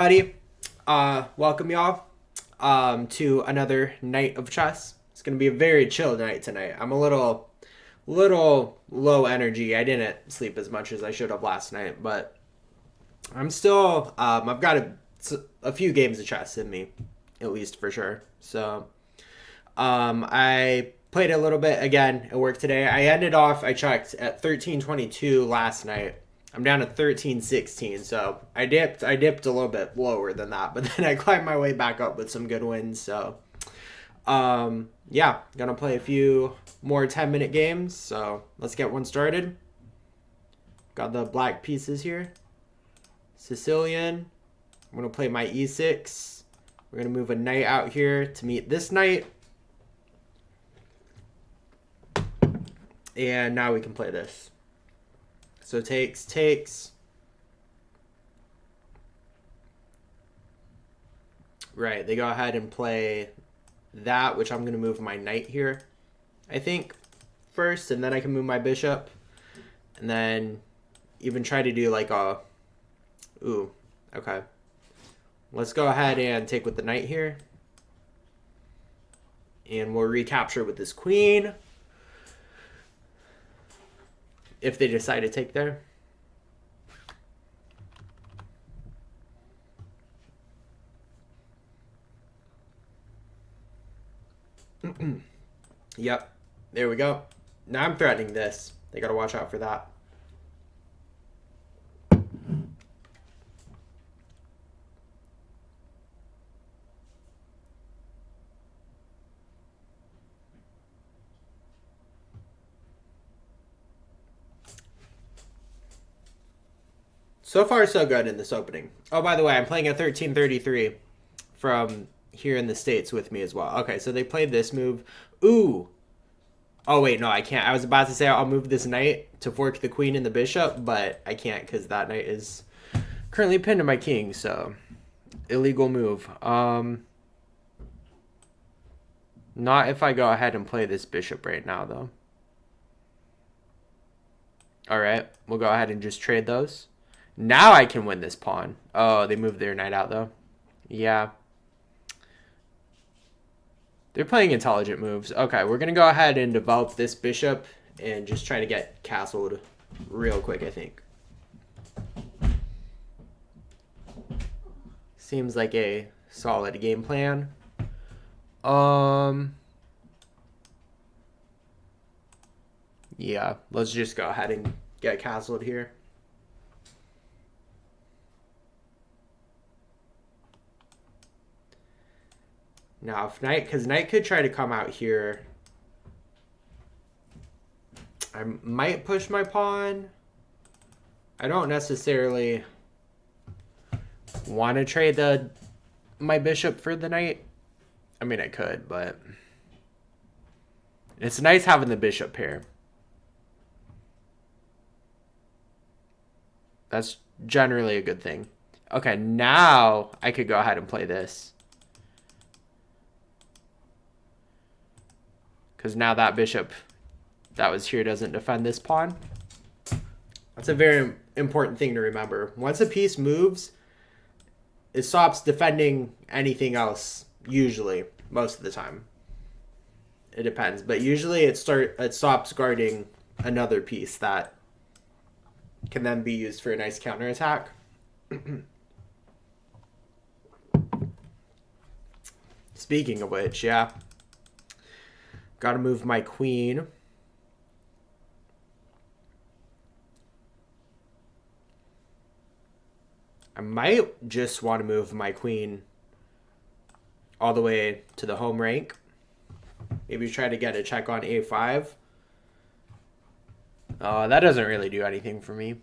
Buddy, welcome y'all to another night of chess. It's gonna be a very chill night tonight. I'm a little low energy. I didn't sleep as much as I should have last night, but I'm still I've got a few games of chess in me, at least for sure. So I played a little bit again at work today. I checked at 1322 last night. I'm down to 1316, so I dipped a little bit lower than that, but then I climbed my way back up with some good wins. So yeah, gonna play a few more 10-minute games. So let's get one started. Got the black pieces here. Sicilian. I'm gonna play my e6. We're gonna move a knight out here to meet this knight. And now we can play this. So takes. Right, they go ahead and play that, which I'm going to move my knight here, I think, first. And then I can move my bishop. And then even try to do like a... Ooh, okay. Let's go ahead and take with the knight here. And we'll recapture with this queen. If they decide to take there. Yep. There we go. Now I'm threatening this. They gotta watch out for that. So far, so good in this opening. Oh, by the way, I'm playing a 1333 from here in the States with me as well. Okay, so they played this move. Ooh. Oh, wait, no, I can't. I was about to say I'll move this knight to fork the queen and the bishop, but I can't because that knight is currently pinned to my king, so illegal move. Not if I go ahead and play this bishop right now, though. All right, we'll go ahead and just trade those. Now I can win this pawn. Oh, they moved their knight out, though. Yeah. They're playing intelligent moves. Okay, we're going to go ahead and develop this bishop and just try to get castled real quick, I think. Seems like a solid game plan. Yeah, let's just go ahead and get castled here. Now, if knight, because knight could try to come out here. I might push my pawn. I don't necessarily want to trade my bishop for the knight. I mean, I could, but it's nice having the bishop pair. That's generally a good thing. Okay, now I could go ahead and play this. Because now that bishop that was here doesn't defend this pawn. That's a very important thing to remember. Once a piece moves, it stops defending anything else, usually, most of the time. It depends. But usually it stops guarding another piece that can then be used for a nice counterattack. Speaking of which, yeah. Gotta move my queen. I might just want to move my queen all the way to the home rank. Maybe try to get a check on a5. That doesn't really do anything for me.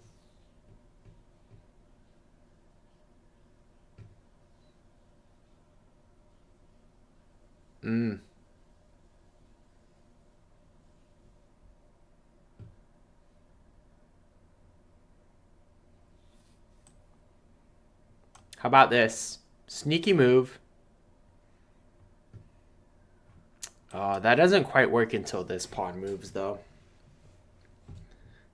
How about this? Sneaky move. That doesn't quite work until this pawn moves, though.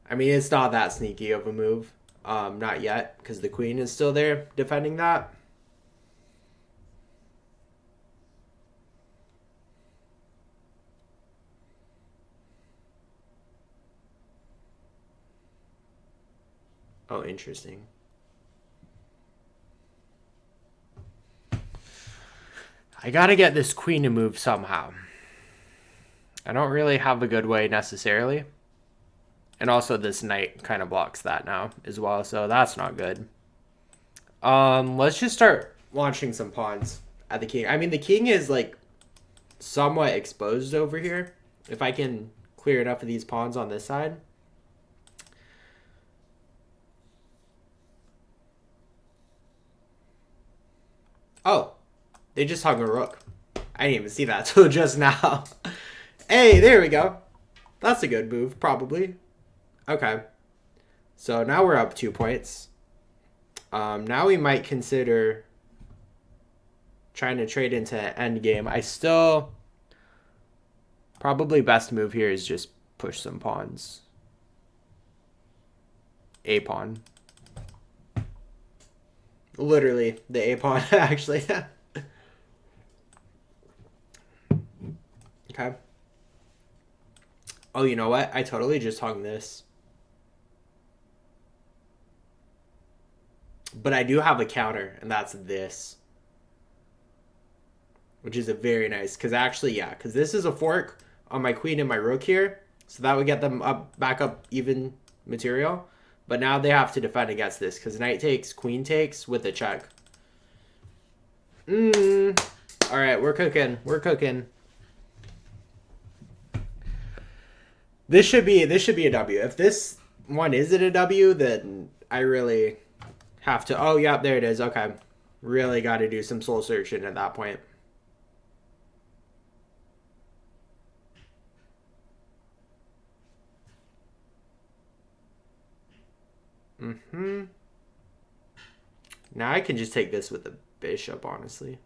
I mean, it's not that sneaky of a move. Not yet, because the queen is still there defending that. Oh, interesting. I gotta get this queen to move somehow. I don't really have a good way necessarily. And also this knight kind of blocks that now as well, so that's not good. Let's just start launching some pawns at the king. I mean, the king is like somewhat exposed over here. If I can clear enough of these pawns on this side. Oh, they just hung a rook. I didn't even see that till just now. Hey, there we go. That's a good move, probably. Okay. So now we're up 2 points. Now we might consider trying to trade into endgame. I still... Probably best move here is just push some pawns. A pawn. Literally, the A pawn, actually. Okay. Oh, you know what? I totally just hung this. But I do have a counter, and that's this. Which is a very nice, because actually, yeah, because this is a fork on my queen and my rook here. So that would get them up, back up even material. But now they have to defend against this, because knight takes, queen takes with a check. All right, we're cooking. We're cooking. This should be a W. If this one isn't a W, then I really have to... Oh, yeah, there it is. Okay. Really got to do some soul searching at that point. Now I can just take this with the bishop, honestly.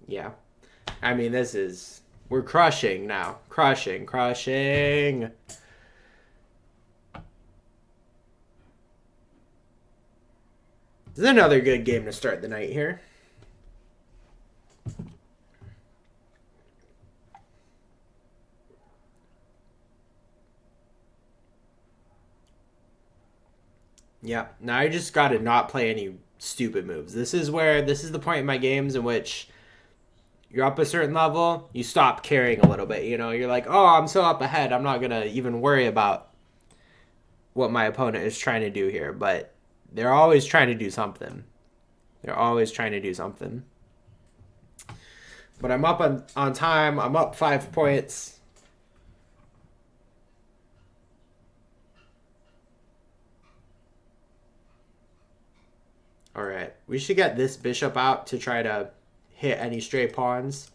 Yeah. I mean, this is... We're crushing now. Crushing. This is another good game to start the night here. Yeah. Now I just got to not play any stupid moves. This is the point in my games in which you're up a certain level, you stop caring a little bit, you know? You're like, oh, I'm so up ahead, I'm not going to even worry about what my opponent is trying to do here. But they're always trying to do something. They're always trying to do something. But I'm up on time. I'm up 5 points. All right. We should get this bishop out to try to hit any stray pawns.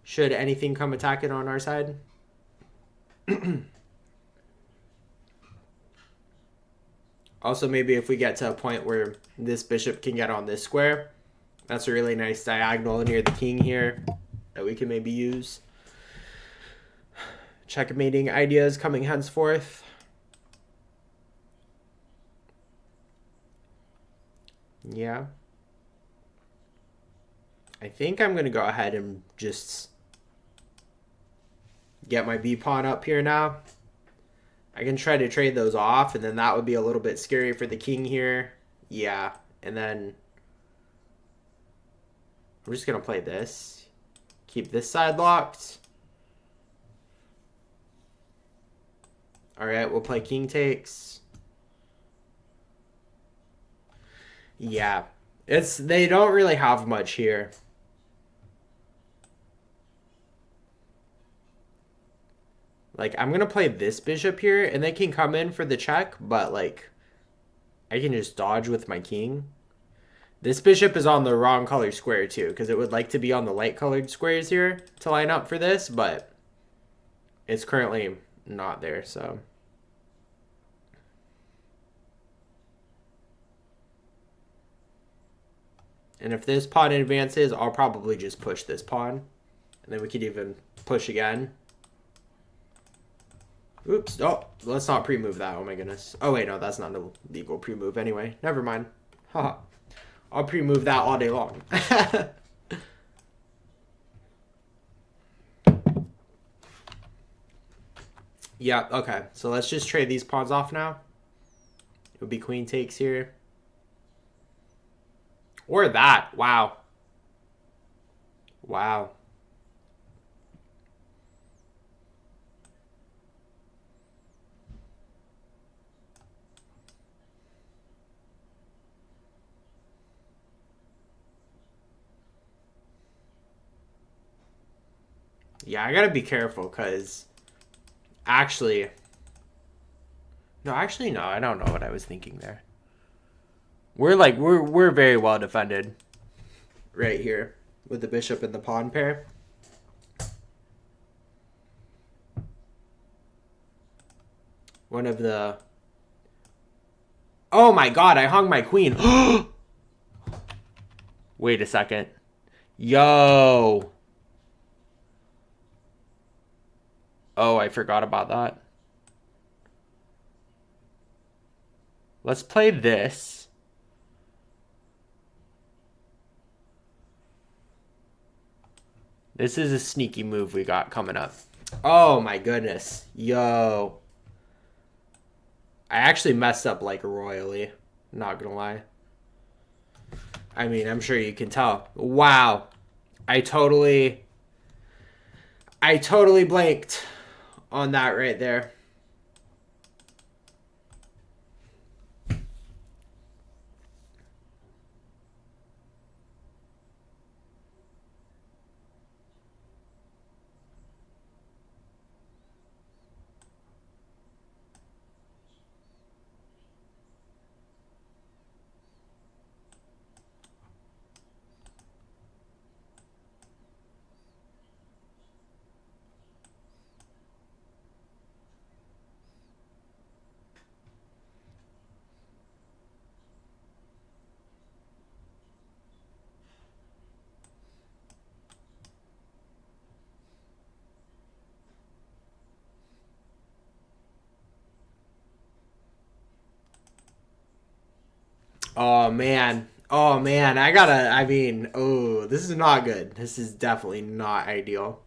Should anything come attacking on our side. Also, maybe if we get to a point where this bishop can get on this square, that's a really nice diagonal near the king here that we can maybe use. Checkmating ideas coming henceforth. Yeah. I think I'm going to go ahead and just get my B pawn up here now. I can try to trade those off, and then that would be a little bit scary for the king here. Yeah, and then I'm just going to play this. Keep this side locked. All right, we'll play king takes. Yeah, they don't really have much here. Like, I'm going to play this bishop here, and they can come in for the check, but, like, I can just dodge with my king. This bishop is on the wrong color square, too, because it would like to be on the light-colored squares here to line up for this, but it's currently not there, so... And if this pawn advances, I'll probably just push this pawn. And then we could even push again. Oops. Oh, let's not pre-move that. Oh my goodness. Oh wait, no, that's not a legal pre-move anyway. Never mind. Haha. I'll pre-move that all day long. Yeah, okay. So let's just trade these pawns off now. It would be queen takes here. Or that. Wow. Wow. Yeah, I gotta be careful because actually, no, I don't know what I was thinking there. We're very well defended right here with the bishop and the pawn pair. One of the... Oh my god, I hung my queen. Wait a second. Yo. Oh, I forgot about that. Let's play this. This is a sneaky move we got coming up. Oh my goodness. Yo. I actually messed up like royally. Not gonna lie. I mean, I'm sure you can tell. Wow. I totally blanked on that right there. Oh man. Oh man. I mean, oh, this is not good. This is definitely not ideal.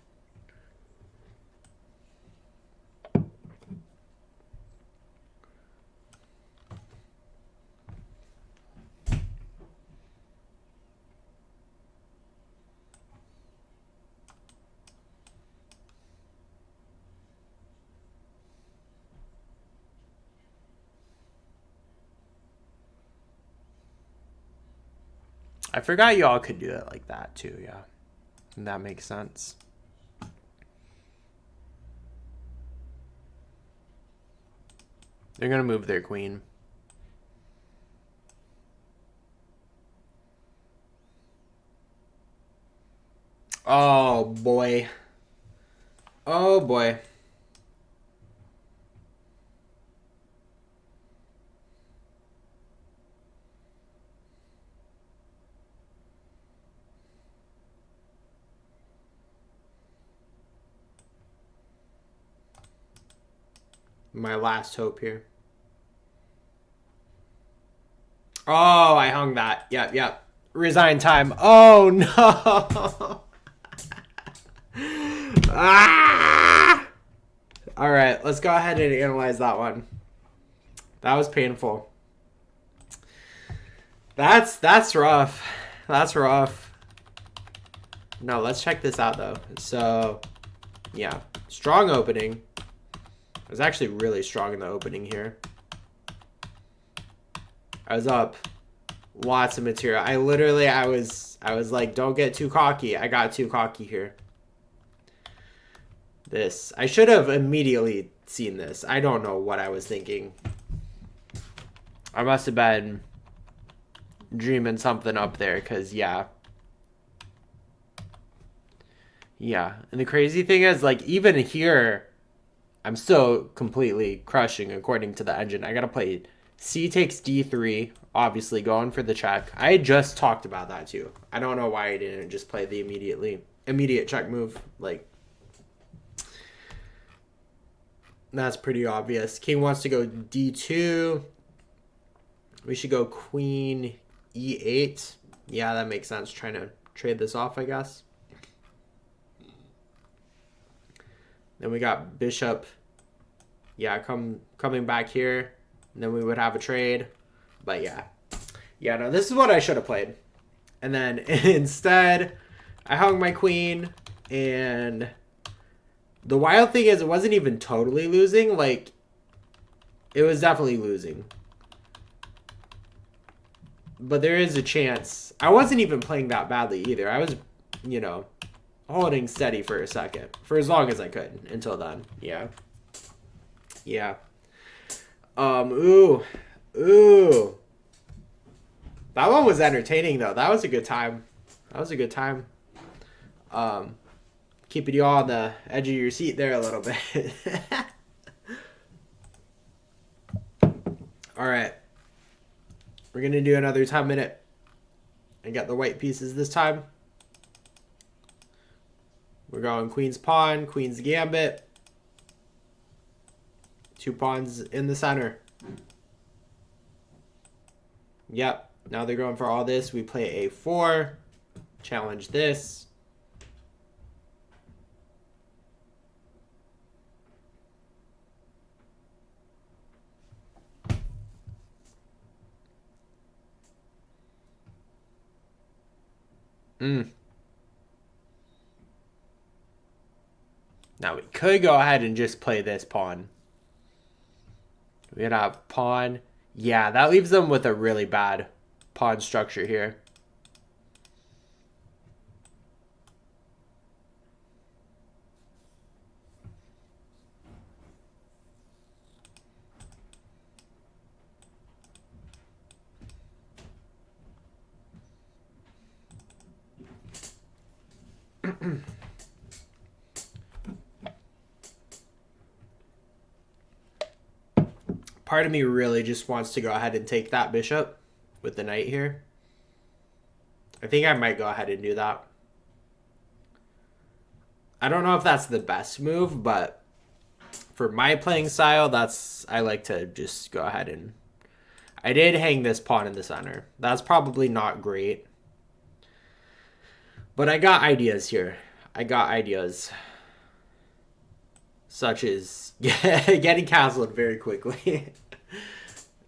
I forgot y'all could do it like that too, yeah. And that makes sense. They're gonna move their queen. Oh boy. Oh boy. My last hope here. Oh, I hung that. Yep. Resign time. Oh no. Ah! All right, let's go ahead and analyze that one. That was painful. That's rough. That's rough. No, let's check this out though. So, yeah, strong opening. I was actually really strong in the opening here. I was up lots of material. I was like, don't get too cocky. I got too cocky here. This, I should have immediately seen this. I don't know what I was thinking. I must have been dreaming something up there because, yeah. Yeah, and the crazy thing is, like, even here, I'm still completely crushing according to the engine. I gotta play C takes D3, obviously going for the check. I just talked about that too. I don't know why I didn't just play the immediate check move. Like, that's pretty obvious. King wants to go D2. We should go queen E8. Yeah, that makes sense. Trying to trade this off, I guess. Then we got bishop Yeah, coming back here, and then we would have a trade. But yeah. Yeah, no, this is what I should have played. And then instead, I hung my queen, and the wild thing is it wasn't even totally losing. Like, it was definitely losing. But there is a chance. I wasn't even playing that badly either. I was, you know, holding steady for a second. For as long as I could until then. Yeah. Yeah. Ooh. Ooh. That one was entertaining, though. That was a good time. That was a good time. Keeping you all on the edge of your seat there a little bit. All right. We're going to do another 10-minute and get the white pieces this time. We're going queen's pawn, queen's gambit. 2 pawns in the center. Yep. Now they're going for all this. We play a4. Challenge this. Now we could go ahead and just play this pawn. We're going to have pawn. Yeah, that leaves them with a really bad pawn structure here. Part of me really just wants to go ahead and take that bishop with the knight here. I think I might go ahead and do that. I don't know if that's the best move, but for my playing style, I like to just go ahead and... I did hang this pawn in the center. That's probably not great. But I got ideas here. I got ideas. Such as getting castled very quickly.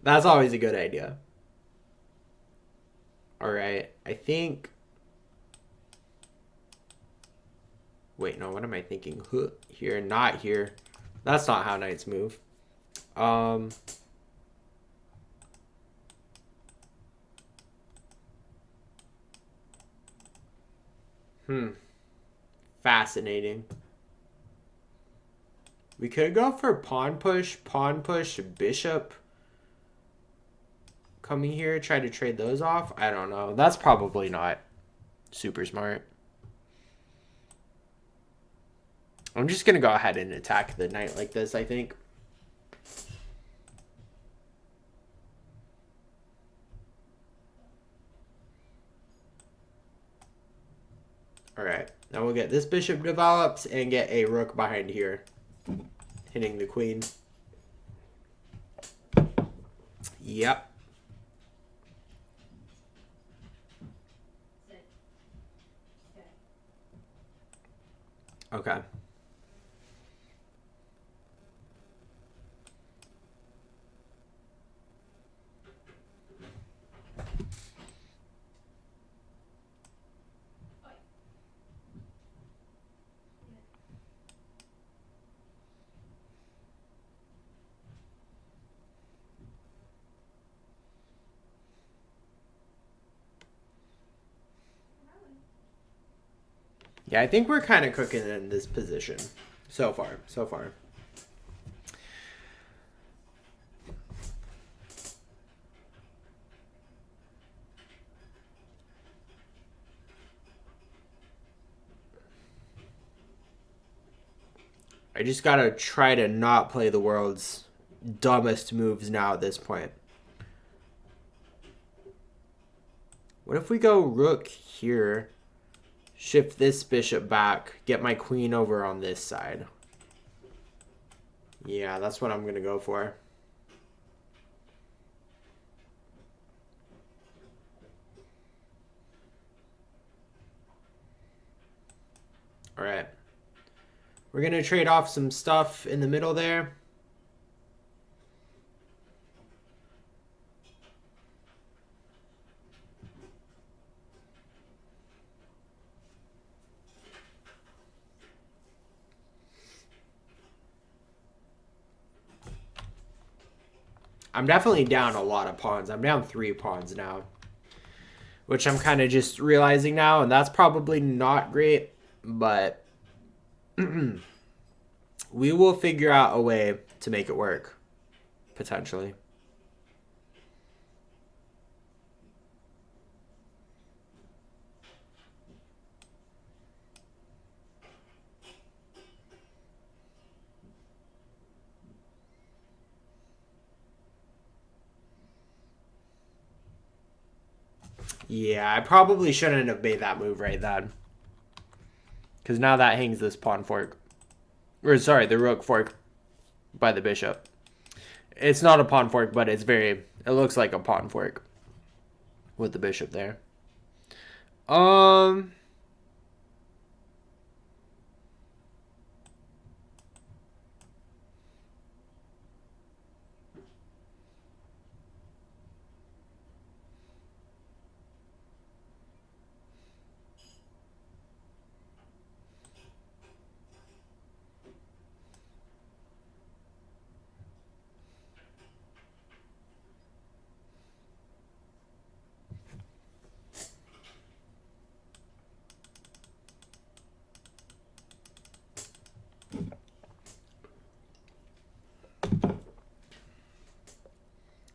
That's always a good idea. Alright, I think... Wait, no, what am I thinking? Here, not here. That's not how knights move. Fascinating. We could go for pawn push, bishop. Coming here, try to trade those off. I don't know. That's probably not super smart. I'm just going to go ahead and attack the knight like this, I think. All right. Now we'll get this bishop developed and get a rook behind here, hitting the queen. Yep. Okay. Yeah, I think we're kind of cooking in this position so far. I just gotta try to not play the world's dumbest moves now at this point. What if we go rook here? Shift this bishop back. Get my queen over on this side. Yeah, that's what I'm going to go for. All right. We're going to trade off some stuff in the middle there. I'm definitely down a lot of pawns. I'm down 3 pawns now, which I'm kind of just realizing now, and that's probably not great, but we will figure out a way to make it work, potentially. Yeah, I probably shouldn't have made that move right then. Because now that hangs this pawn fork. Or, sorry, the rook fork by the bishop. It's not a pawn fork, but it's very... It looks like a pawn fork with the bishop there.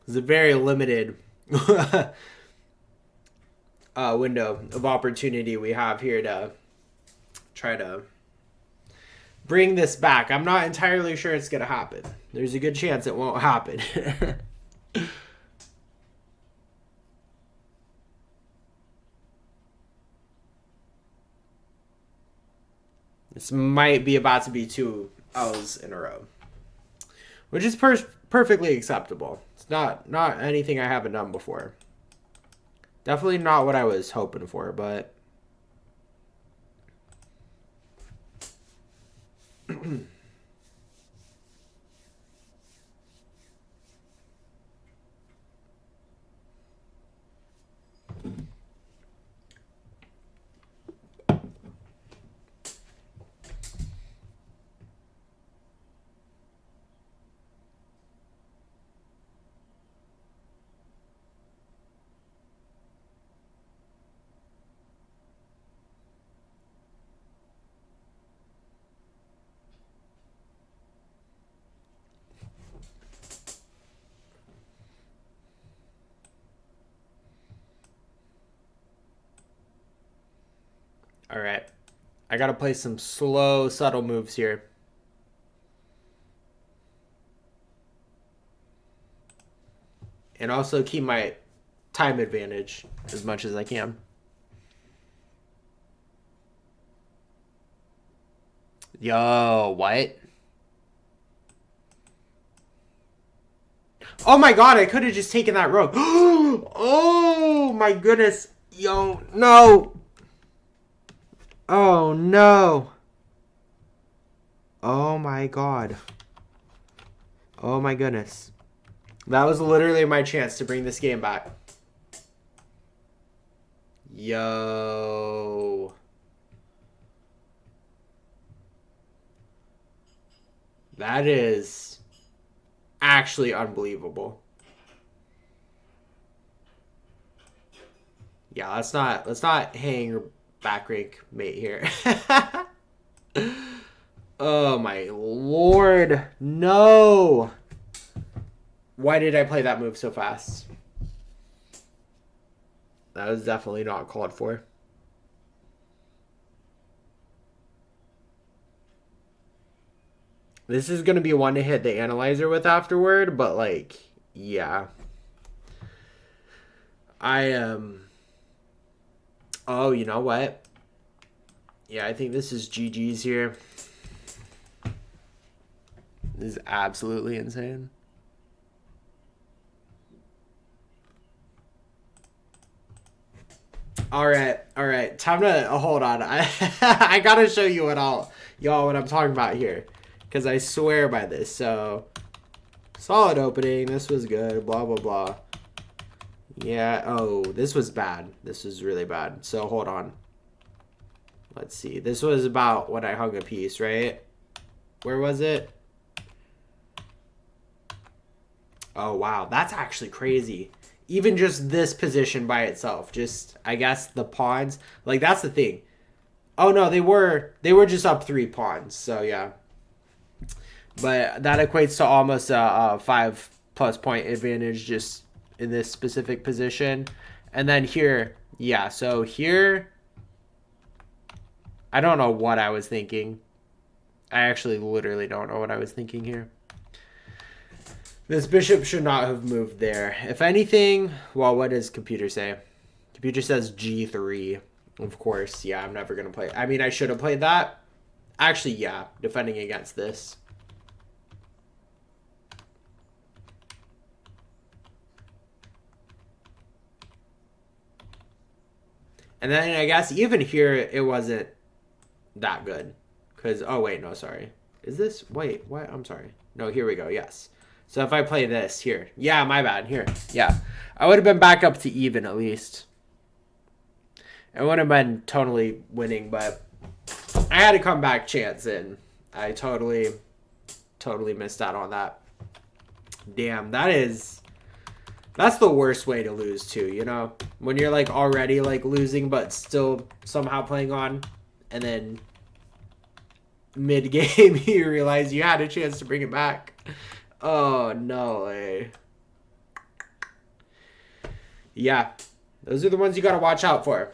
It's a very limited window of opportunity we have here to try to bring this back. I'm not entirely sure it's going to happen. There's a good chance it won't happen. This might be about to be 2 L's in a row, which is perfectly acceptable. It's not anything I haven't done before. Definitely not what I was hoping for, but all right. I got to play some slow, subtle moves here. And also keep my time advantage as much as I can. Yo, what? Oh my god, I could have just taken that rook. Oh my goodness. Yo, no. Oh no. Oh my god. Oh my goodness. That was literally my chance to bring this game back. Yo. That is actually unbelievable. Yeah, let's not hang or back rank mate here. Oh my lord. No. Why did I play that move so fast? That was definitely not called for. This is going to be one to hit the analyzer with afterward, but like, yeah. I am... Oh, you know what? Yeah, I think this is GG's here. This is absolutely insane. All right. Time to hold on. I gotta show you what I'm talking about here, because I swear by this. So, solid opening. This was good. Blah blah blah. Yeah. Oh, this was bad. This was really bad. So hold on. Let's see. This was about when I hung a piece, right? Where was it? Oh, wow. That's actually crazy. Even just this position by itself. Just, I guess, the pawns. Like, that's the thing. Oh, no, they were just up 3 pawns. So, yeah. But that equates to almost a 5+ point advantage just in this specific position. And then here, yeah, so here, I don't know what I was thinking. I actually literally don't know what I was thinking here. This bishop should not have moved there. If anything, well, what does computer say? Computer says g3. Of course, yeah, I'm never going to play. I mean, I should have played that. Actually, yeah, defending against this. And then I guess even here, it wasn't that good. Because, oh, wait, no, sorry. Is this, wait, what? I'm sorry. No, here we go, yes. So if I play this here. Yeah, my bad, here. Yeah. I would have been back up to even at least. It would have been totally winning, but I had a comeback chance, and I totally missed out on that. Damn, that's the worst way to lose too, you know? When you're like already like losing but still somehow playing on, and then mid-game you realize you had a chance to bring it back. Oh, no way. Yeah, those are the ones you gotta watch out for.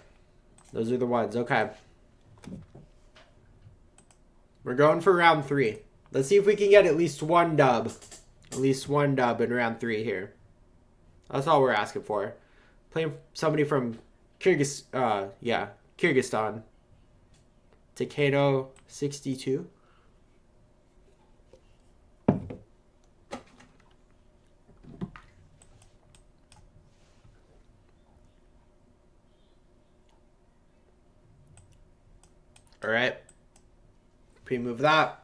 Those are the ones. Okay. We're going for round 3. Let's see if we can get at least one dub. At least one dub in round 3 here. That's all we're asking for. Playing somebody from Kyrgyzstan. Takano 62. All right. Pre-move that.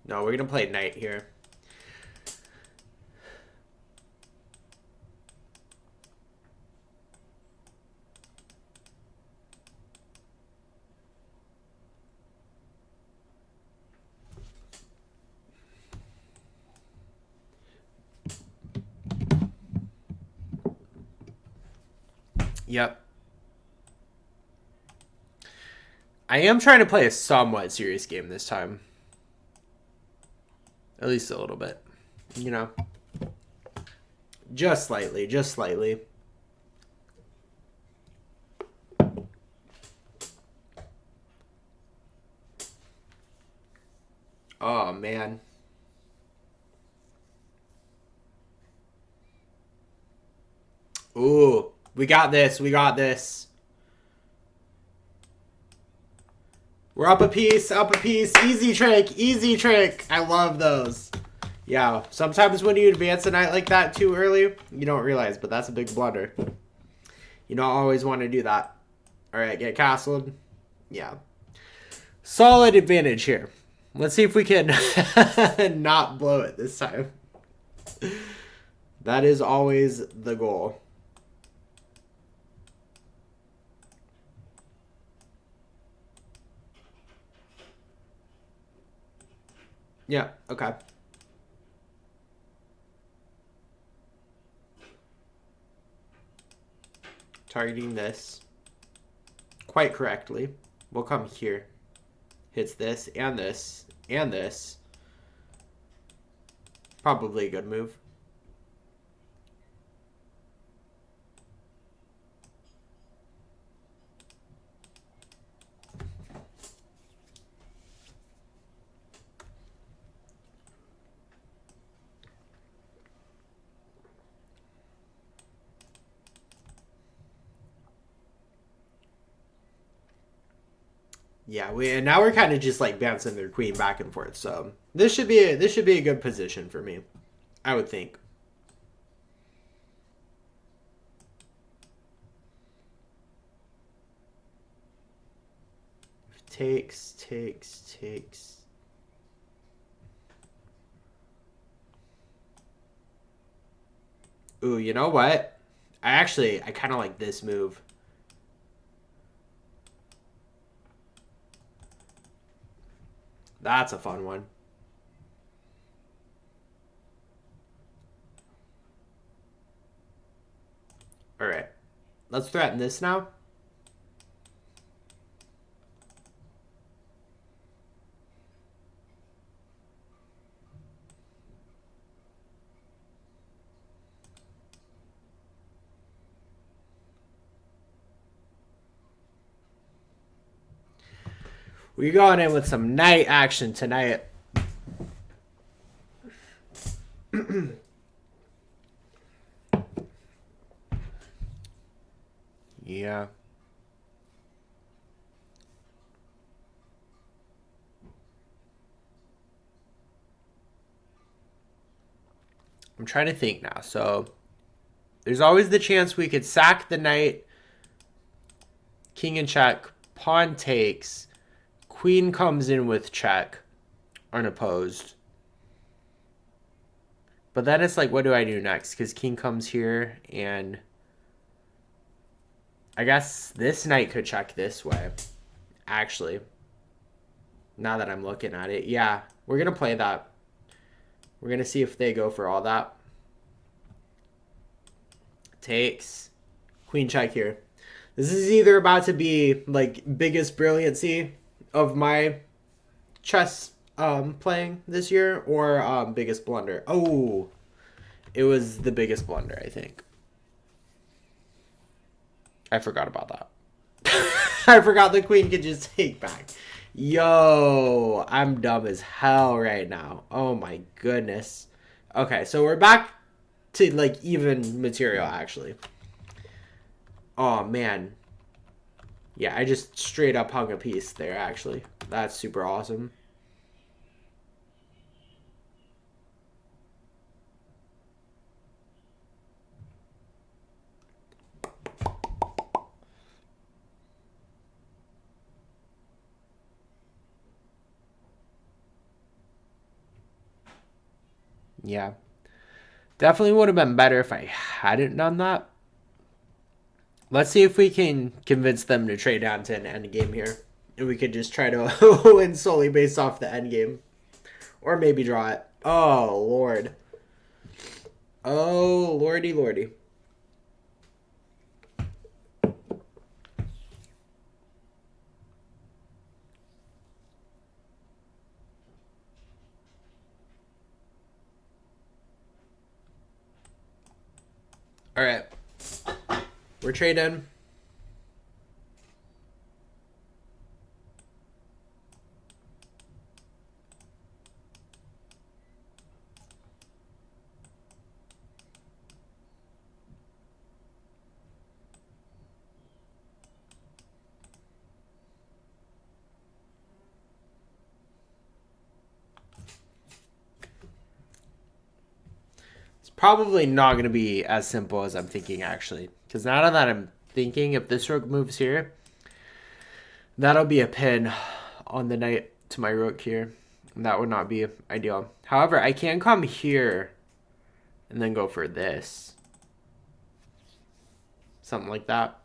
No, we're going to play knight here. Yep. I am trying to play a somewhat serious game this time. At least a little bit. You know. Just slightly. Just slightly. Oh, man. Ooh. We got this. We got this. We're up a piece. Up a piece. Easy trick. Easy trick. I love those. Yeah. Sometimes when you advance a knight like that too early, you don't realize, but that's a big blunder. You don't always want to do that. All right. Get castled. Yeah. Solid advantage here. Let's see if we can not blow it this time. That is always the goal. Yeah, okay. Targeting this quite correctly. We'll come here. Hits this and this and this. Probably a good move. Yeah, and now we're kind of just like bouncing their queen back and forth. So this should be a good position for me, I would think. Takes. Ooh, you know what? I kind of like this move. That's a fun one. All right. Let's threaten this now. We going in with some knight action tonight. Yeah. I'm trying to think now. So there's always the chance we could sack the knight, king in check, pawn takes, queen comes in with check, unopposed. But then it's like, what do I do next? Because king comes here, and I guess this knight could check this way. Actually, now that I'm looking at it, yeah, we're going to play that. We're going to see if they go for all that. Takes. Queen check here. This is either about to be like biggest brilliancy of my chess playing this year or biggest blunder. Oh, it was the biggest blunder, I think. I forgot about that. I forgot the queen could just take back. Yo, I'm dumb as hell right now. Oh my goodness. Okay, so we're back to like even material actually. Oh man. Yeah, I just straight up hung a piece there actually. That's super awesome. Yeah. Definitely would have been better if I hadn't done that. Let's see if we can convince them to trade down to an end game here. And we could just try to win solely based off the end game. Or maybe draw it. Oh, Lord. Oh, lordy, lordy. All right. We're trading. It's probably not going to be as simple as I'm thinking, actually. Because now that I'm thinking, if this rook moves here, that'll be a pin on the knight to my rook here. And that would not be ideal. However, I can come here and then go for this. Something like that.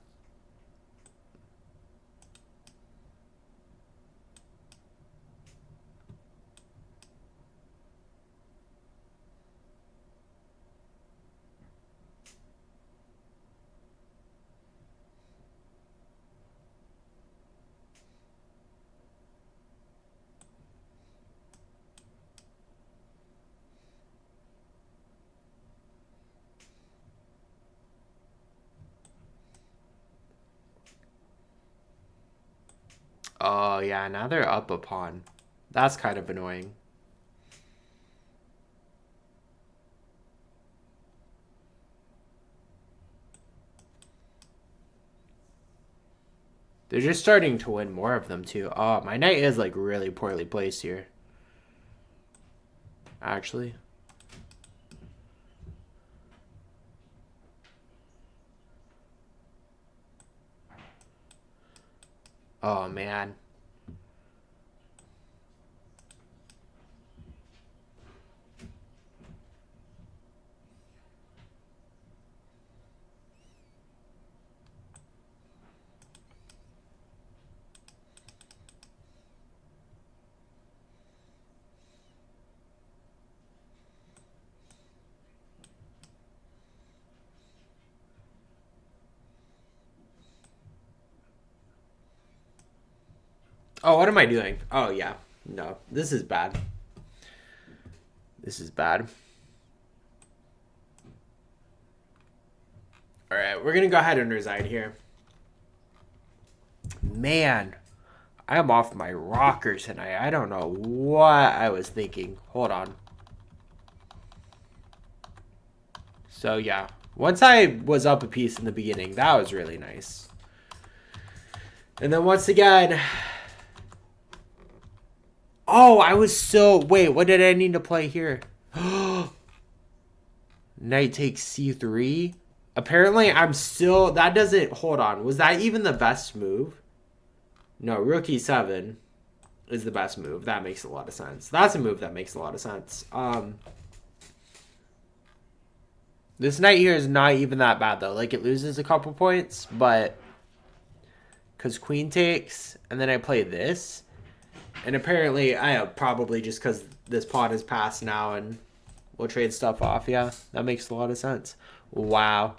Oh, yeah, now they're up a pawn. That's kind of annoying. They're just starting to win more of them, too. Oh, my knight is, like, really poorly placed here. Actually. Oh, man. Oh, what am I doing? Oh, yeah. No, this is bad. This is bad. All right, we're going to go ahead and resign here. Man, I am off my rocker tonight. I don't know what I was thinking. Hold on. So, yeah. Once I was up a piece in the beginning, that was really nice. And then once again... Oh, I was so... Wait, what did I need to play here? Knight takes c3. Apparently, I'm still... That doesn't... Hold on. Was that even the best move? No, rook e7 is the best move. That makes a lot of sense. That's a move that makes a lot of sense. This knight here is not even that bad, though. Like, it loses a couple points, but... Because queen takes, and then I play this. And apparently, I probably just because this pawn is passed now and we'll trade stuff off. Yeah, that makes a lot of sense. Wow.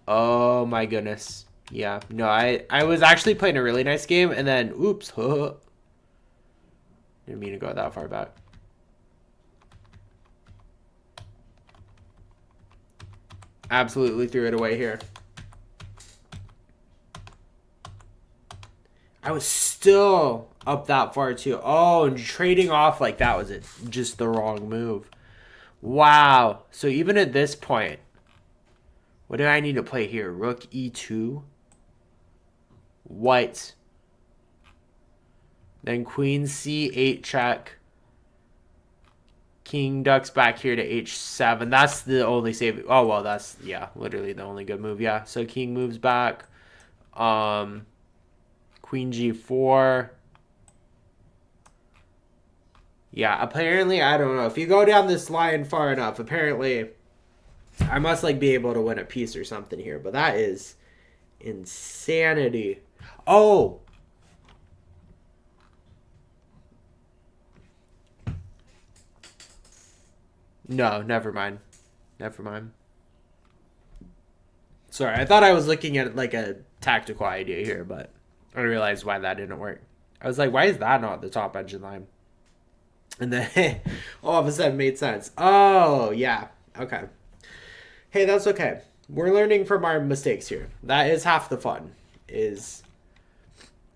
Oh, my goodness. Yeah, no, I was actually playing a really nice game, and then, oops. Didn't mean to go that far back. Absolutely threw it away here. I was still up that far too. Oh, and trading off like that was it. Just the wrong move. Wow. So even at this point, what do I need to play here? Rook e2. White. Then queen c8 check. King ducks back here to h7. That's the only save. Oh, well, that's, yeah, literally the only good move. Yeah, so king moves back. Queen g4. Yeah, apparently, I don't know. If you go down this line far enough, apparently, I must, like, be able to win a piece or something here. But that is insanity. Oh! No, never mind. Never mind. Sorry, I thought I was looking at, like, a tactical idea here, but I realized why that didn't work. I was like, why is that not the top engine line? And then all of a sudden made sense. Oh, yeah. Okay. Hey, that's okay. We're learning from our mistakes here. That is half the fun, is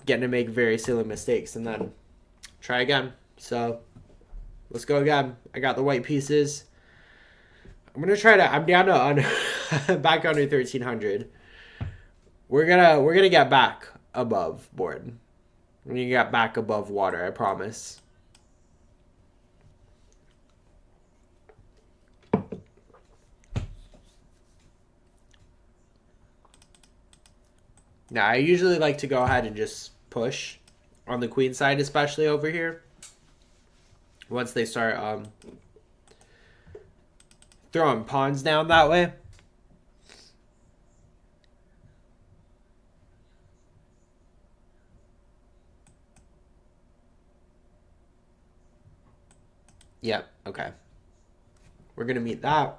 getting to make very silly mistakes and then try again. So let's go again. I got the white pieces. I'm going to try to... I'm down to back under 1,300. We're gonna get back above board. We're gonna get back above water, I promise. Now, I usually like to go ahead and just push on the queen side, especially over here. Once they start throwing pawns down that way. Yep, okay. We're going to meet that.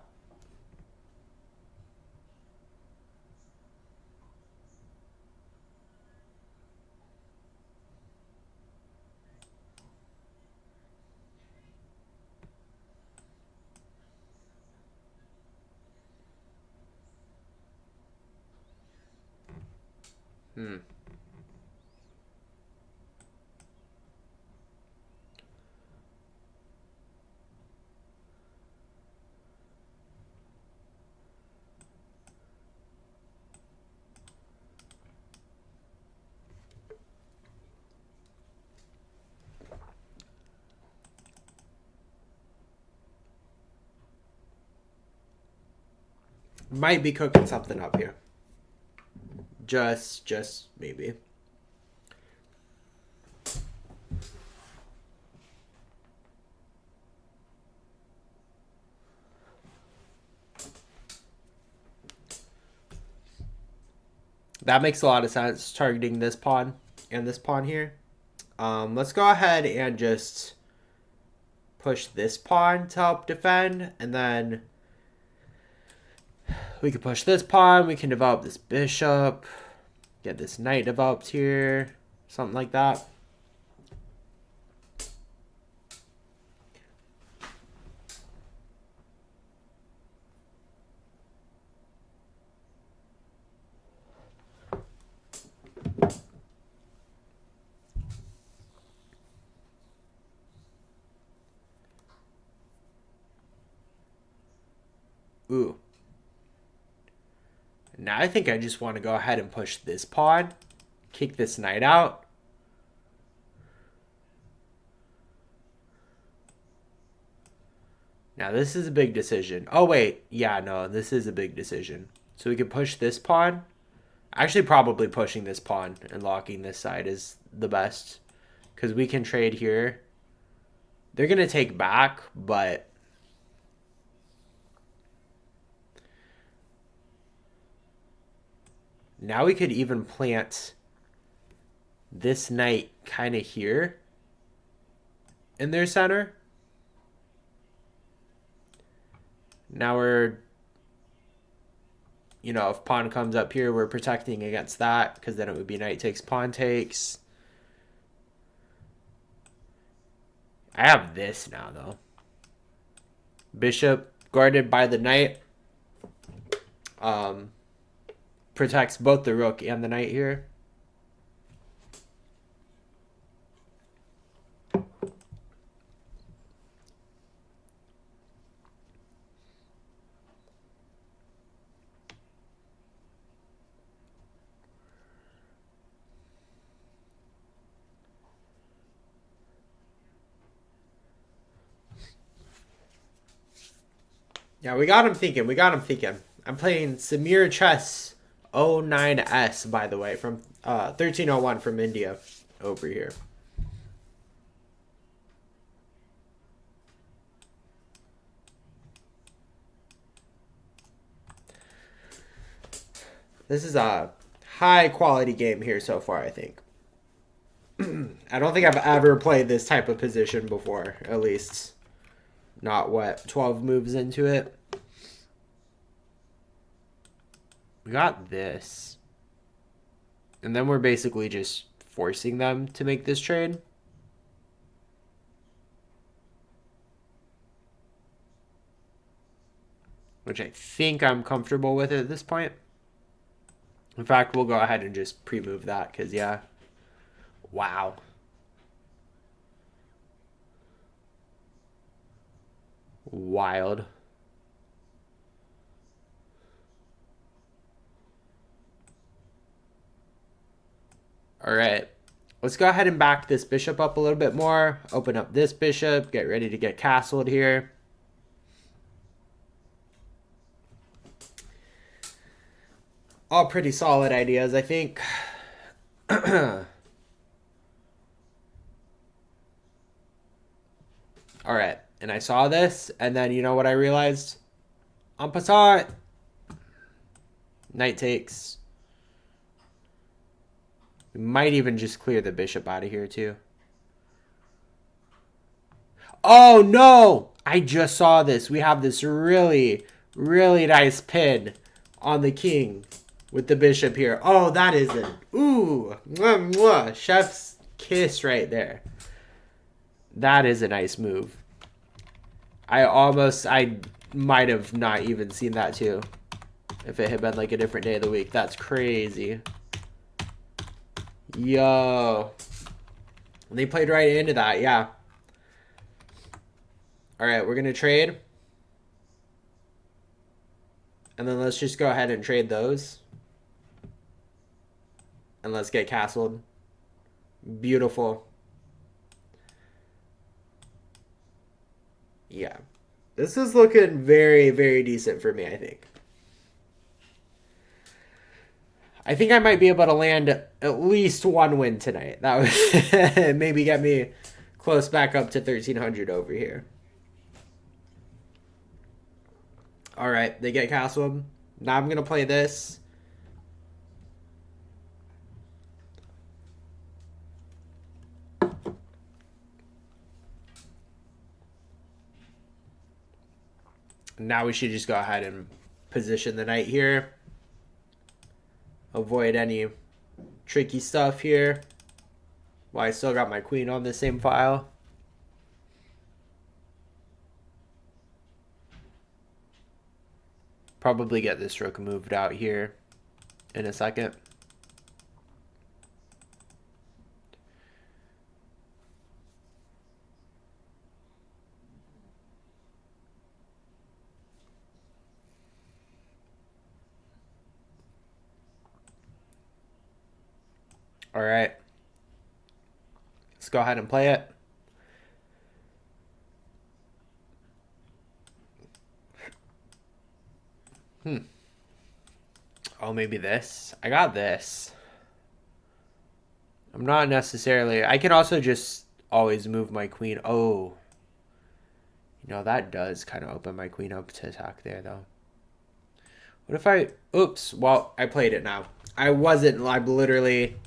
Might be cooking something up here. Just maybe. That makes a lot of sense, targeting this pawn and this pawn here. Let's go ahead and just push this pawn to help defend, and then we can push this pawn. We can develop this bishop, get this knight developed here. Something like that. Ooh. Now I think I just want to go ahead and push this pawn. Kick this knight out. Now this is a big decision. Oh wait, yeah, no, this is a big decision. So we can push this pawn. Actually, probably pushing this pawn and locking this side is the best. Because we can trade here. They're going to take back, but... Now we could even plant this knight kind of here in their center. Now we're, you know, if pawn comes up here, we're protecting against that because then it would be knight takes, pawn takes. I have this now, though. Bishop guarded by the knight. Protects both the rook and the knight here. Yeah, we got him thinking. We got him thinking. I'm playing Samir Chess 09S, by the way, from 1301 from India over here. This is a high quality game here so far, I think. I don't think I've ever played this type of position before, at least not what 12 moves into it. We got this. And then we're basically just forcing them to make this trade. Which I think I'm comfortable with at this point. In fact, we'll go ahead and just pre-move that because, yeah. Wow. Wild. All right. Let's go ahead and back this bishop up a little bit more. Open up this bishop. Get ready to get castled here. All pretty solid ideas, I think. All right. And I saw this, and then you know what I realized? En passant. Knight takes. We might even just clear the bishop out of here, too. Oh, no! I just saw this. We have this really, really nice pin on the king with the bishop here. Oh, that is an... Ooh! Mwah, mwah. Chef's kiss right there. That is a nice move. I might have not even seen that, too. If it had been like a different day of the week. That's crazy. Yo. They played right into that, yeah. Alright, we're going to trade. And then let's just go ahead and trade those. And let's get castled. Beautiful. Yeah. This is looking very, very decent for me, I think. I think I might be able to land at least one win tonight. That would maybe get me close back up to 1300 over here. All right, they get castled. Now I'm going to play this. Now we should just go ahead and position the knight here. Avoid any tricky stuff here. Well, I still got my queen on the same file. Probably get this rook moved out here in a second. All right. Let's go ahead and play it. Oh, maybe this. I got this. I'm not necessarily... I can also just always move my queen. Oh. You know, that does kind of open my queen up to attack there, though. What if I... Oops. Well, I played it now. I wasn't... I literally...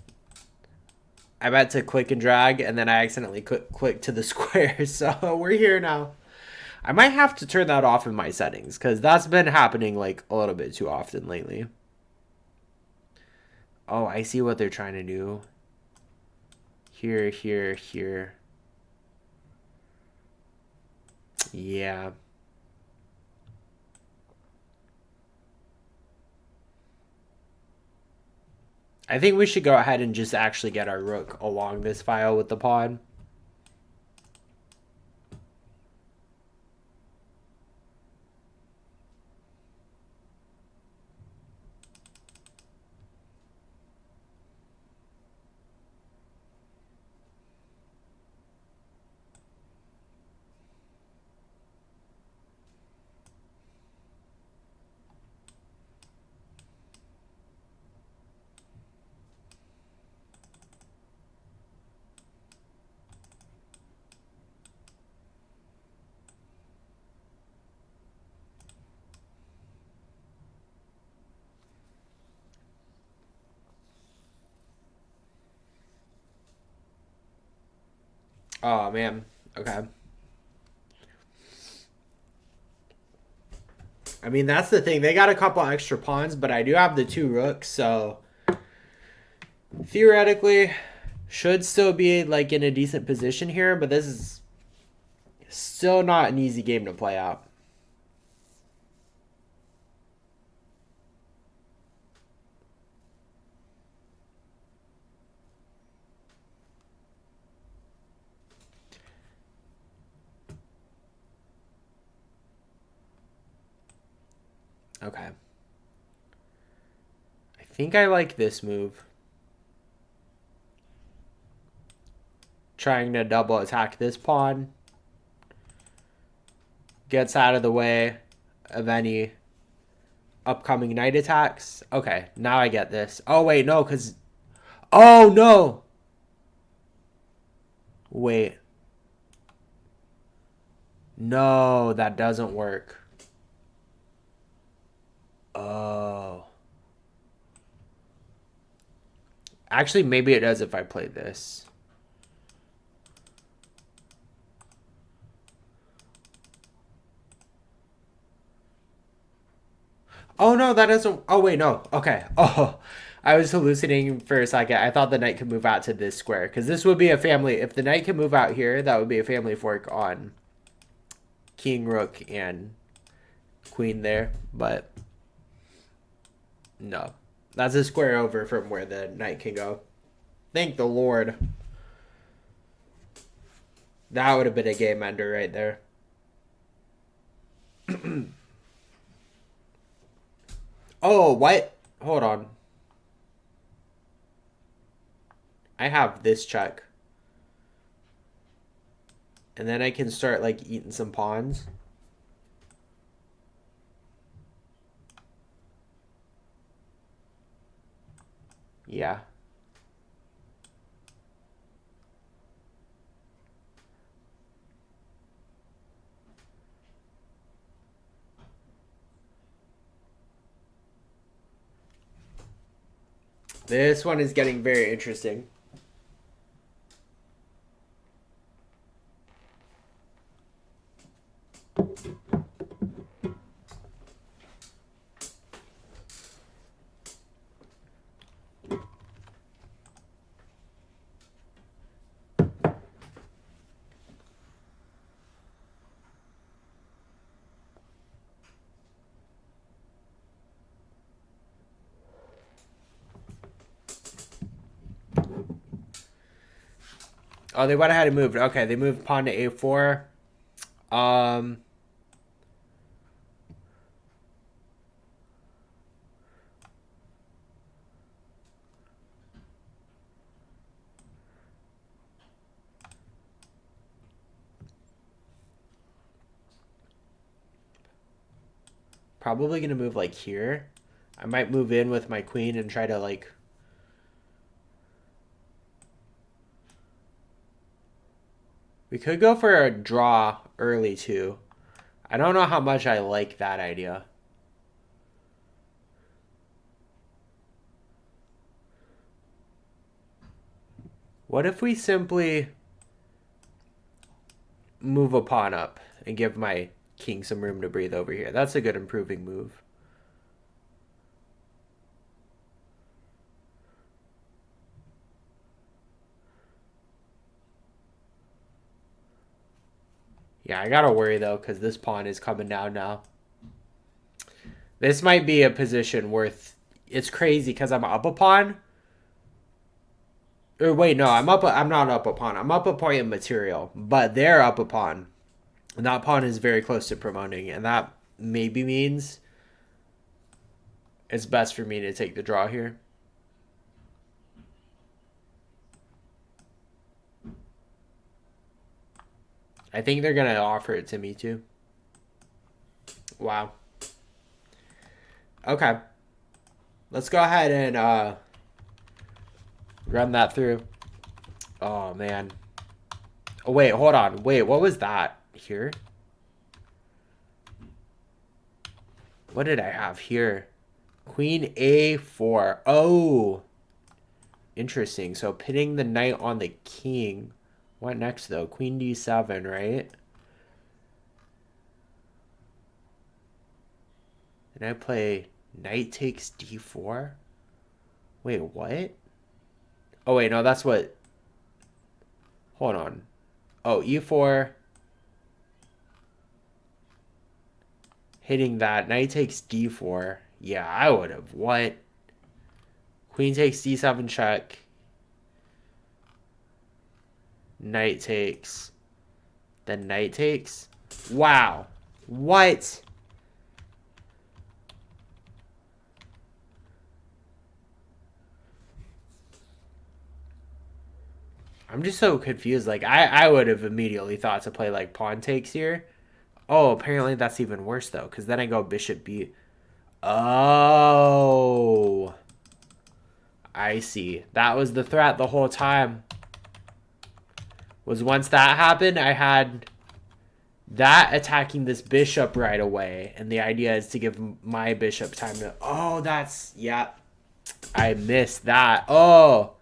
I meant to click and drag, and then I accidentally clicked to the square. So we're here now. I might have to turn that off in my settings, because that's been happening, like, a little bit too often lately. Oh, I see what they're trying to do. Here, here, here. Yeah. I think we should go ahead and just actually get our rook along this file with the pawn. Oh, man. Okay. I mean, that's the thing. They got a couple extra pawns, but I do have the 2 rooks, so theoretically should still be like in a decent position here, but this is still not an easy game to play out. Okay. I think I like this move. Trying to double attack this pawn. Gets out of the way of any upcoming knight attacks. Okay, now I get this. Oh, wait, no, because... Oh, no! Wait. No, that doesn't work. Oh. Actually, maybe it does if I play this. Oh, no, that doesn't... Oh, wait, no. Okay. Oh, I was hallucinating for a second. I thought the knight could move out to this square. Because this would be a family... If the knight can move out here, that would be a family fork on king, rook, and queen there. But no. That's a square over from where the knight can go. Thank the Lord. That would have been a game ender right there. Oh, what? Hold on. I have this check. And then I can start, like, eating some pawns. Yeah. This one is getting very interesting. Oh, they went ahead and moved. Okay, they moved pawn to a4. Probably gonna move like here. I might move in with my queen and try to like... We could go for a draw early too. I don't know how much I like that idea. What if we simply move a pawn up and give my king some room to breathe over here? That's a good improving move. Yeah, I gotta worry though, because this pawn is coming down now. This might be a position worth... It's crazy because I'm up a pawn. Or wait, no, I'm not up a pawn. I'm up a point in material, but they're up a pawn. And that pawn is very close to promoting, and that maybe means it's best for me to take the draw here. I think they're going to offer it to me too. Wow. Okay. Let's go ahead and run that through. Oh, man. Oh, wait, hold on. Wait, what was that here? What did I have here? Queen A4. Oh. Interesting. So pitting the knight on the king. What next, though? Queen D7, right? And I play knight takes D4? Wait, what? Oh, wait, no, that's what... Hold on. Oh, E4. Hitting that. Knight takes D4. Yeah, I would have. What? Queen takes D7 check. Knight takes. Then knight takes. Wow. What? I'm just so confused. Like, I would have immediately thought to play, like, pawn takes here. Oh, apparently that's even worse, though, because then I go bishop b. Oh. I see. That was the threat the whole time. Was once that happened, I had that attacking this bishop right away. And the idea is to give my bishop time to... Oh, that's... Yeah. I missed that. Oh.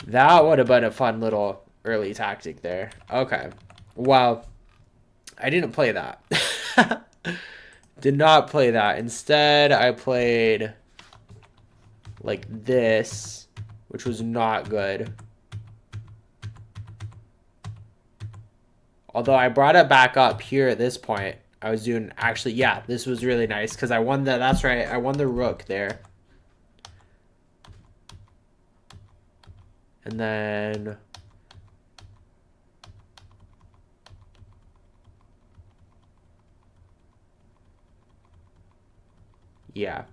That would have been a fun little early tactic there. Okay. Well, I didn't play that. Did not play that. Instead, I played like this, which was not good. Although I brought it back up here at this point. I was doing... Actually, yeah, this was really nice because I won the... That's right. I won the rook there. And then... Yeah.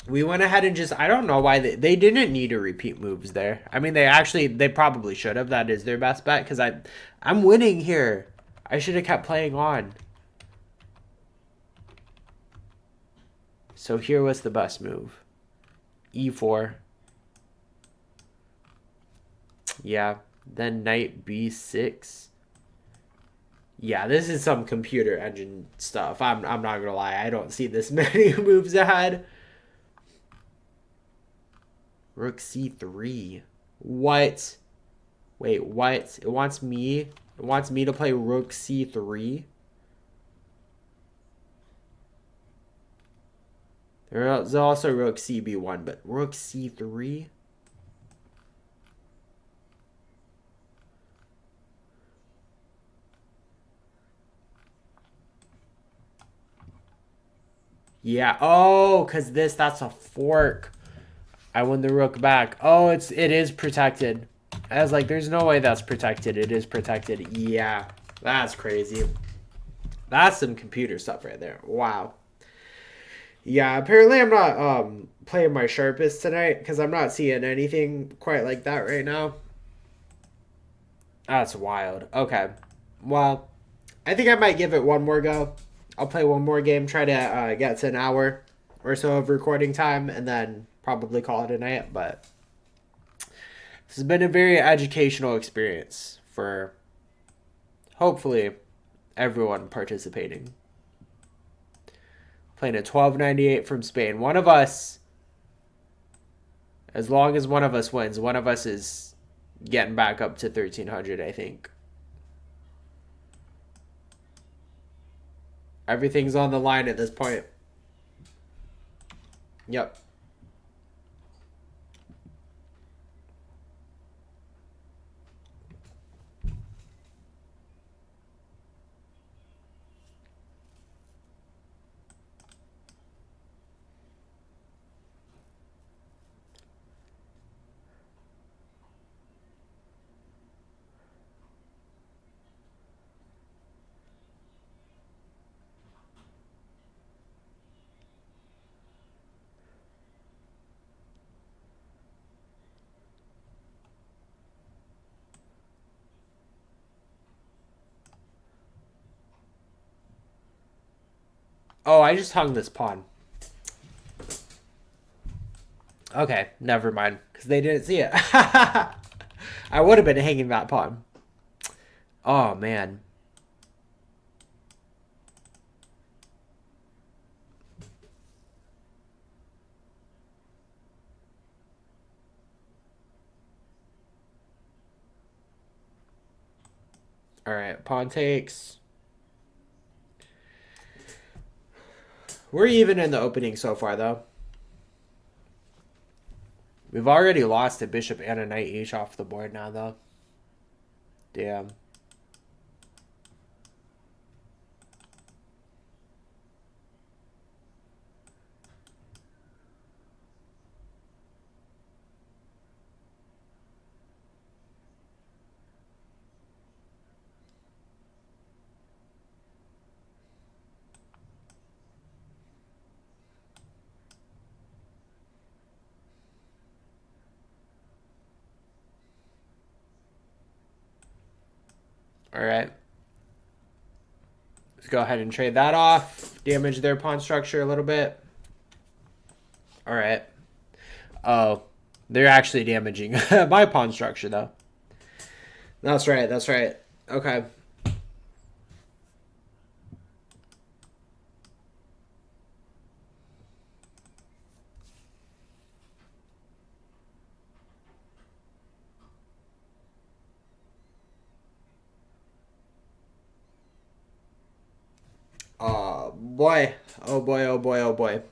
We went ahead and just... I don't know why they didn't need to repeat moves there. I mean, they probably should have. That is their best bet because I'm winning here. I should have kept playing on. So here was the best move. E4. Yeah, then knight b6. Yeah, this is some computer engine stuff. I'm not gonna lie. I don't see this many moves ahead. Rook c3. What? Wait, what? It wants me to play rook c3. There's also rook cb1, but rook c3. Yeah. Oh, because that's a fork. I won the rook back. Oh, it is protected. I was like, there's no way that's protected. It is protected. Yeah, that's crazy. That's some computer stuff right there. Wow. Yeah, apparently I'm not playing my sharpest tonight because I'm not seeing anything quite like that right now. That's wild. Okay. Well, I think I might give it one more go. I'll play one more game, try to get to an hour or so of recording time, and then probably call it a night. But this has been a very educational experience for hopefully everyone participating. Playing a 1298 from Spain. One of us, as long as one of us wins, one of us is getting back up to 1300, I think. Everything's on the line at this point. Yep. Oh, I just hung this pawn. Okay, never mind, because they didn't see it. I would have been hanging that pawn. Oh, man. All right, pawn takes. We're even in the opening so far, though. We've already lost a bishop and a knight each off the board now, though. Damn. All right. Let's go ahead and trade that off. Damage their pawn structure a little bit. All right. Oh, they're actually damaging my pawn structure, though. That's right. That's right. Okay. Oh, boy. Oh, boy. Oh, boy. Oh, boy.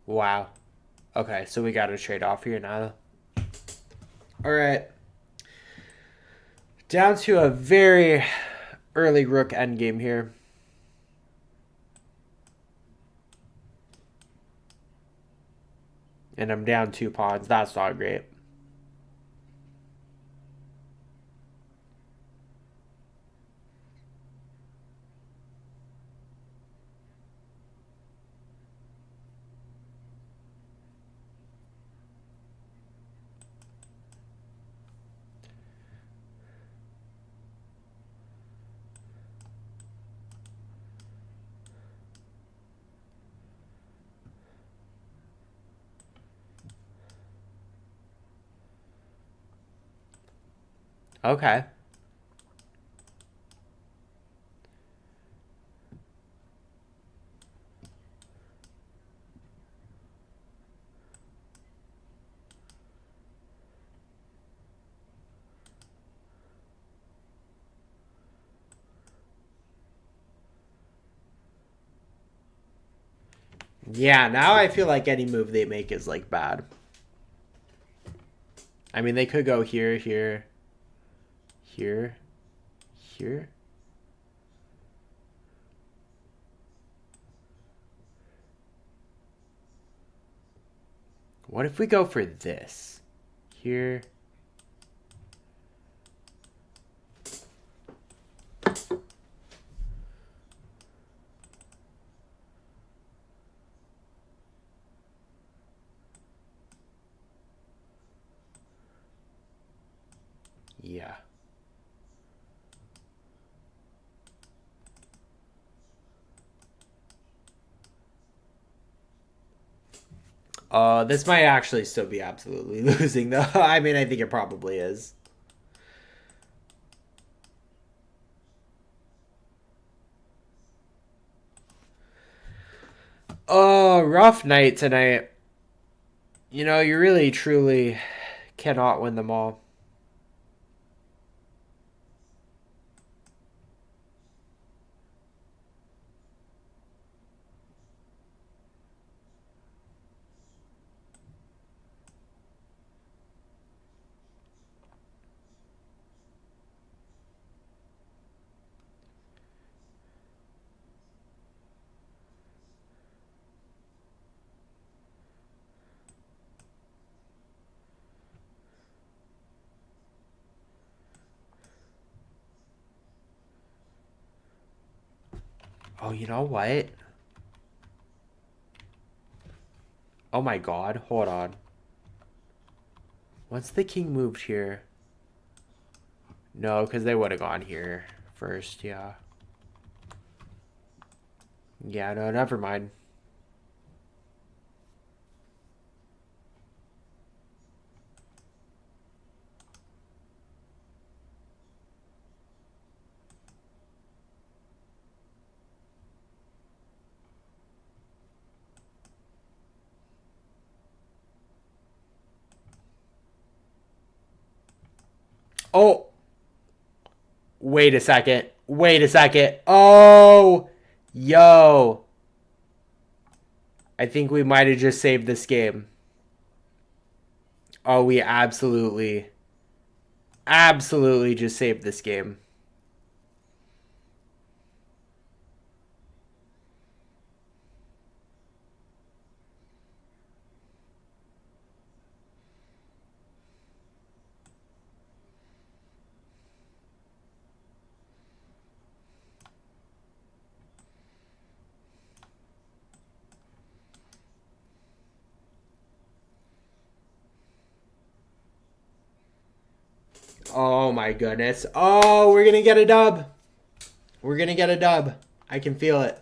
Wow. Okay, so we got to trade off here now. All right. Down to a very early rook endgame here. And I'm down 2 pawns. That's not great. Okay. Yeah, now I feel like any move they make is like bad. I mean, they could go here, here, here, here. What if we go for this? Here. Yeah. This might actually still be absolutely losing, though. I mean, I think it probably is. Oh, rough night tonight. You know, you really, truly cannot win them all. Oh, you know what? Oh my god, hold on. Once the king moved here. No, because they would have gone here first, yeah. Yeah, no, never mind. Oh! Wait a second. Wait a second. Oh! Yo! I think we might have just saved this game. Oh, we absolutely, absolutely just saved this game. Oh my goodness. Oh, we're gonna get a dub. We're gonna get a dub. I can feel it.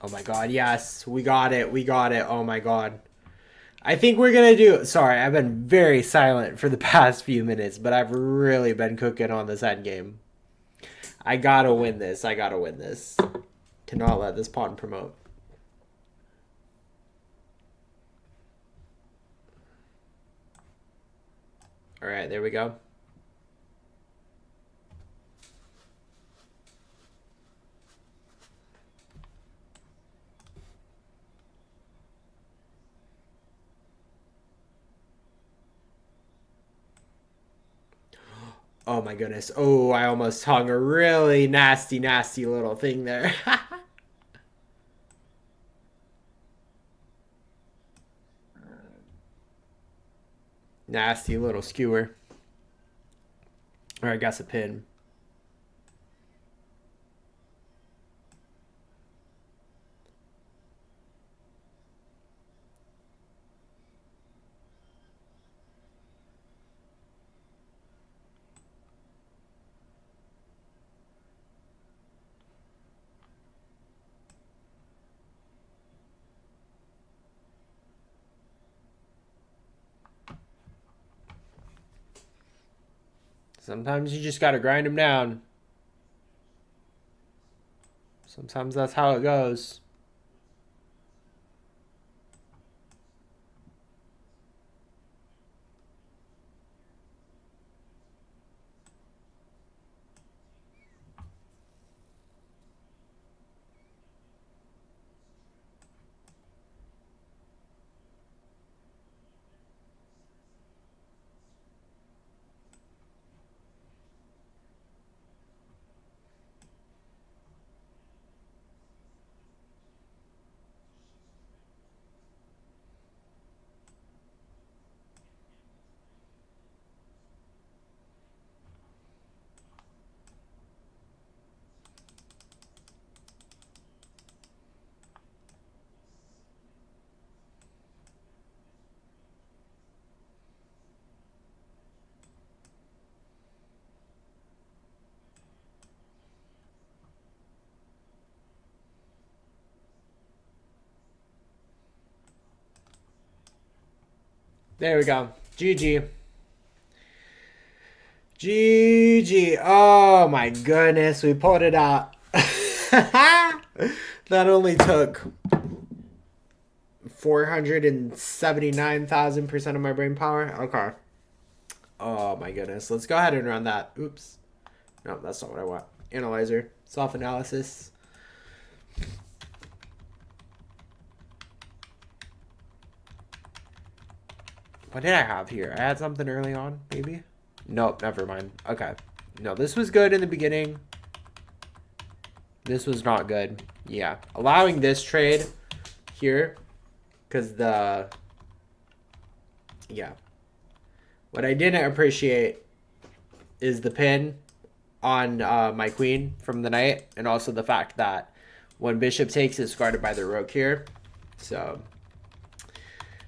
Oh my god, yes. We got it. We got it. Oh my god. I think we're going to do... Sorry, I've been very silent for the past few minutes, but I've really been cooking on this end game. I got to win this. I got to win this. Cannot let this pawn promote. All right, there we go. Oh my goodness. Oh, I almost hung a really nasty, nasty little thing there. Nasty little skewer. Or I guess a pin. Sometimes you just gotta grind them down. Sometimes that's how it goes. There we go. GG. GG. Oh my goodness. We pulled it out. That only took 479,000% of my brain power. Okay. Oh my goodness. Let's go ahead and run that. Oops. No, that's not what I want. Analyzer. Soft analysis. What did I have here? I had something early on, maybe? Nope, never mind. Okay. No, this was good in the beginning. This was not good. Yeah. Allowing this trade here, because the... Yeah. What I didn't appreciate is the pin on my queen from the knight, and also the fact that when bishop takes, it's guarded by the rook here. So...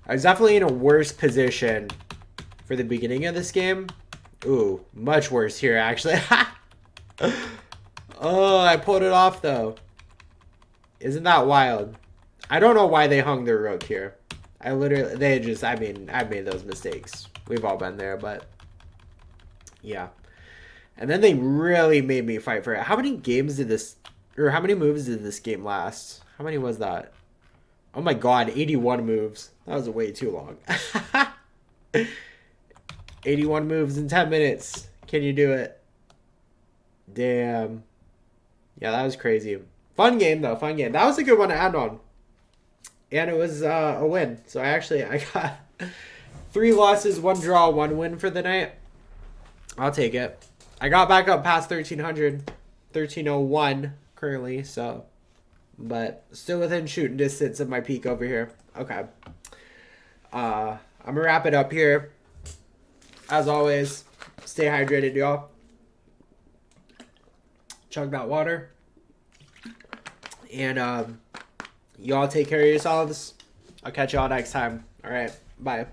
I was definitely in a worse position for the beginning of this game. Ooh, much worse here, actually. Oh, I pulled it off, though. Isn't that wild? I don't know why they hung their rook here. I mean, I've made those mistakes. We've all been there, but... Yeah. And then they really made me fight for it. How many games did this... Or how many moves did this game last? How many was that? Oh my god, 81 moves. That was way too long. 81 moves in 10 minutes. Can you do it? Damn. Yeah, that was crazy. Fun game, though. Fun game. That was a good one to end on. And it was a win. So I got 3 losses, 1 draw, 1 win for the night. I'll take it. I got back up past 1300. 1301 currently, so... But still within shooting distance of my peak over here. Okay. I'm going to wrap it up here. As always, stay hydrated, y'all. Chug that water. And y'all take care of yourselves. I'll catch y'all next time. All right. Bye.